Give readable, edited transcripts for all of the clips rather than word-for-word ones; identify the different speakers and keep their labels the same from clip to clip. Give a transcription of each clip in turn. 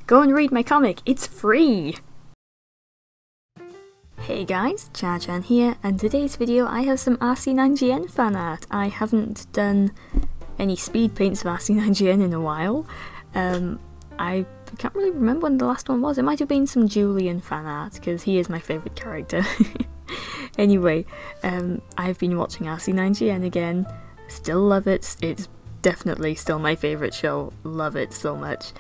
Speaker 1: Go and read my comic, it's free! Hey guys, CharrChan here, and today's video I have some RC9GN fan art. I haven't done any speed paints of RC9GN in a while. I can't really remember when the last one was. It might have been some Julian fan art, because he is my favourite character. Anyway, I've been watching RC9GN again, still love it, it's definitely still my favourite show, love it so much.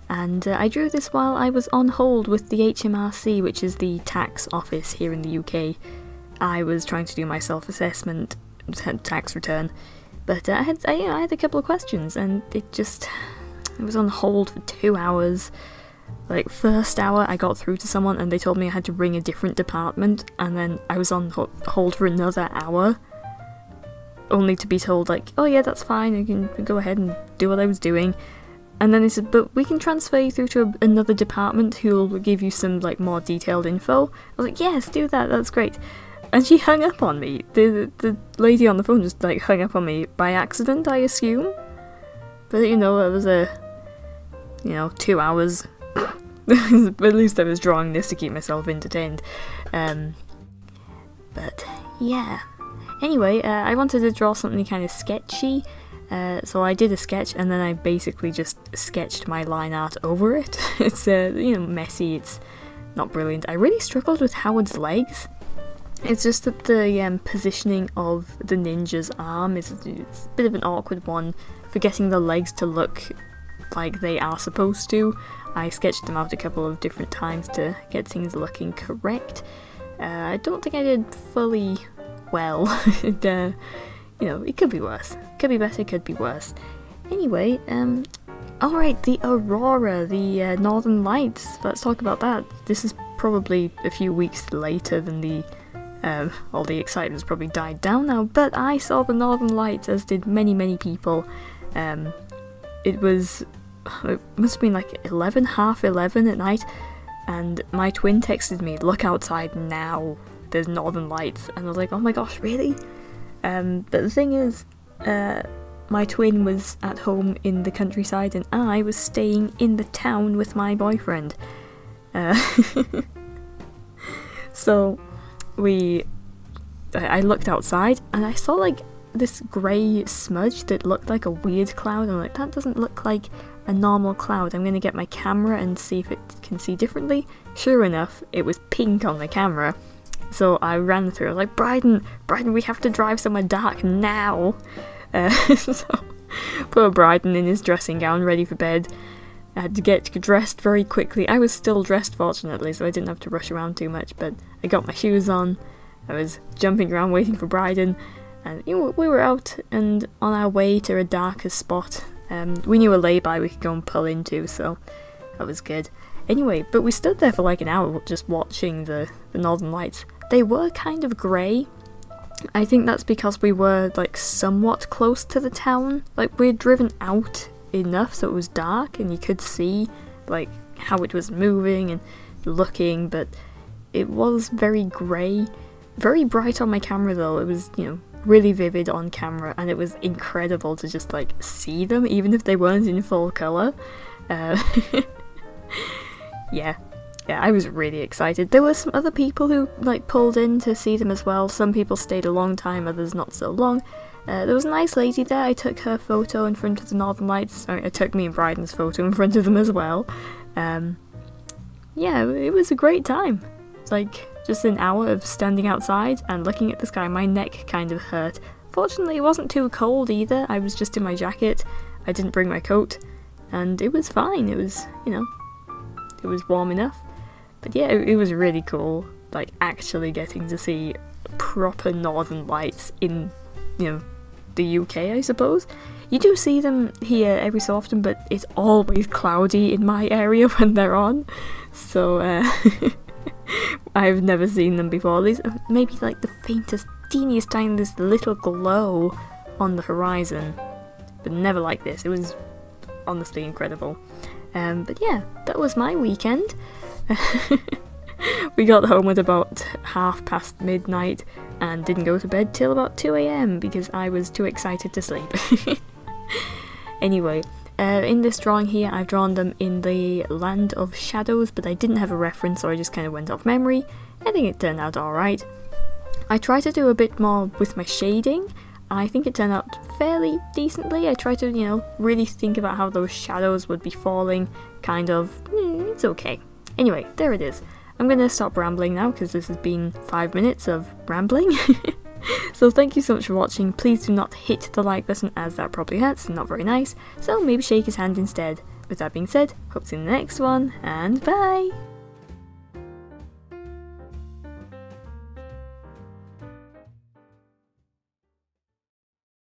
Speaker 1: And I drew this while I was on hold with the HMRC, which is the tax office here in the UK. I was trying to do my self-assessment tax return, but I had a couple of questions, and it was on hold for 2 hours. Like, first hour I got through to someone and they told me I had to ring a different department, and then I was on hold for another hour, only to be told like, oh yeah, that's fine, I can go ahead and do what I was doing. And then they said, but we can transfer you through to another department who'll give you some like more detailed info. I was like, yes, do that, that's great. And she hung up on me. The lady on the phone just like hung up on me by accident, I assume. But you know, it was 2 hours. At least I was drawing this to keep myself entertained. But yeah. Anyway, I wanted to draw something kind of sketchy. So I did a sketch, and then I basically just sketched my line art over it. It's messy, it's not brilliant. I really struggled with Howard's legs. It's just that the positioning of the ninja's arm is a bit of an awkward one for getting the legs to look like they are supposed to. I sketched them out a couple of different times to get things looking correct. I don't think I did fully well. It could be worse. Could be better, could be worse. Anyway, alright, the Aurora, the Northern Lights, let's talk about that. This is probably a few weeks later than all the excitement's probably died down now, but I saw the Northern Lights, as did many, many people. It must have been like half 11 at night, and my twin texted me, look outside now, there's Northern Lights, and I was like, oh my gosh, really? But the thing is, my twin was at home in the countryside and I was staying in the town with my boyfriend. So I looked outside and I saw like this grey smudge that looked like a weird cloud. I'm like, that doesn't look like a normal cloud. I'm gonna get my camera and see if it can see differently. Sure enough, it was pink on the camera. So I ran through, I was like, Bryden, we have to drive somewhere dark now! So, poor Bryden in his dressing gown, ready for bed. I had to get dressed very quickly. I was still dressed, fortunately, so I didn't have to rush around too much, but I got my shoes on, I was jumping around waiting for Bryden, and we were out and on our way to a darker spot. We knew a lay-by we could go and pull into, so that was good. Anyway, but we stood there for like an hour just watching the Northern Lights. They were kind of grey. I think that's because we were like somewhat close to the town. Like, we had driven out enough so it was dark and you could see like how it was moving and looking, but it was very grey. Very bright on my camera though. It was, really vivid on camera, and it was incredible to just like see them even if they weren't in full colour. Yeah, I was really excited. There were some other people who like pulled in to see them as well. Some people stayed a long time, others not so long. There was a nice lady there. I took her photo in front of the Northern Lights. I took me and Bryden's photo in front of them as well. Yeah, it was a great time. Like, just an hour of standing outside and looking at the sky. My neck kind of hurt. Fortunately, it wasn't too cold either. I was just in my jacket. I didn't bring my coat, and it was fine. It was, it was warm enough. But yeah, it was really cool, like, actually getting to see proper Northern Lights in, the UK, I suppose. You do see them here every so often, but it's always cloudy in my area when they're on, so I've never seen them before. These are maybe like the faintest, teeniest, tiniest little glow on the horizon, but never like this. It was honestly incredible. But yeah, that was my weekend. We got home at about midnight and didn't go to bed till about 2 AM because I was too excited to sleep. Anyway, In this drawing here, I've drawn them in the land of shadows, but I didn't have a reference, so I just kind of went off memory. I think it turned out alright. I tried to do a bit more with my shading. I think it turned out fairly decently. I tried to, you know, really think about how those shadows would be falling, kind of, it's okay. Anyway, there it is. I'm gonna stop rambling now because this has been 5 minutes of rambling. So thank you so much for watching. Please do not hit the like button as that probably hurts and not very nice, so maybe shake his hand instead. With that being said, hope to see you in the next one, and bye!